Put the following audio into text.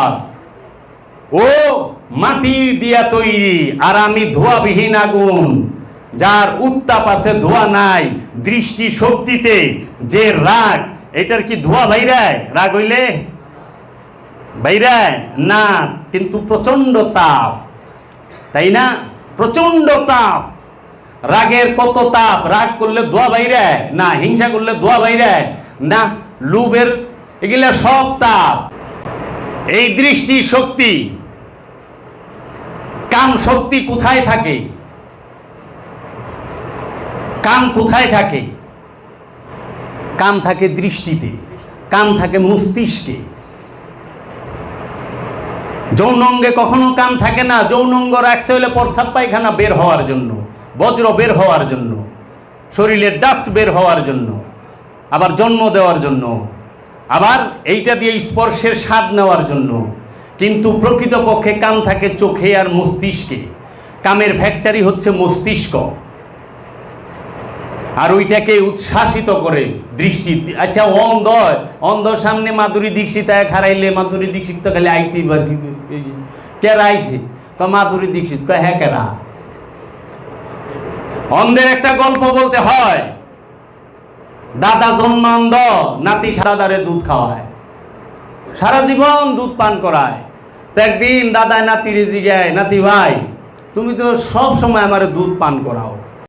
প্রবাদ, ও মাটি দিয়া তৈরি আর আমি ধোঁয়াবিহীন আগুন, যার উত্তাপ আছে ধোঁয়া নাই। দৃষ্টি শক্তিতে যে রাগ, এটার কি ধোঁয়া বাইরায়? রাগ হইলে বাইরায় না, কিন্তু প্রচন্ড তাপ, তাই না? প্রচন্ড তাপ। রাগের কত তাপ! রাগ করলে ধোঁয়া বাইরায় না, হিংসা করলে ধোঁয়া বাইরায় না, লোভের, এগুলা সব তাপ। এই দৃষ্টি শক্তি, কাম শক্তি কোথায় থাকে? কাম কোথায় থাকে? কাম থাকে দৃষ্টিতে, কাম থাকে মস্তিষ্কে। যৌনাঙ্গে কখনো কাম থাকে না। যৌনাঙ্গ রাখছে হলে প্রস্রাব পায়খানা বের হওয়ার জন্য, বজ্র বের হওয়ার জন্য, শরীরের ডাস্ট বের হওয়ার জন্য, আবার জন্ম দেওয়ার জন্য, আবার এইটা দিয়ে স্পর্শের স্বাদ নেওয়ার জন্য। কিন্তু প্রকৃতপক্ষে কাম থাকে চোখে আর মস্তিষ্কে। কামের ফ্যাক্টরি হচ্ছে মস্তিষ্ক, আর ওইটাকে উচ্ছ্বাসিত করে দৃষ্টি। আচ্ছা, অন্ধর সামনে মাধুরী দীক্ষিত হারাইলে, মাধুরী দীক্ষিত তো খালি আইতে কেরা আইছে, মাধুরী দীক্ষিত হ্যাঁ কেরা। অন্ধের একটা গল্প বলতে হয়। দাদা জন্মান্ধ, নাতি সারা দারে দুধ খাওয়ায়, সারা জীবন দুধ পান করায়। তো একদিন দাদায় নাতিরে জিগায়, নাতি ভাই তুমি তো সব সময় আমার দুধ পান করাও,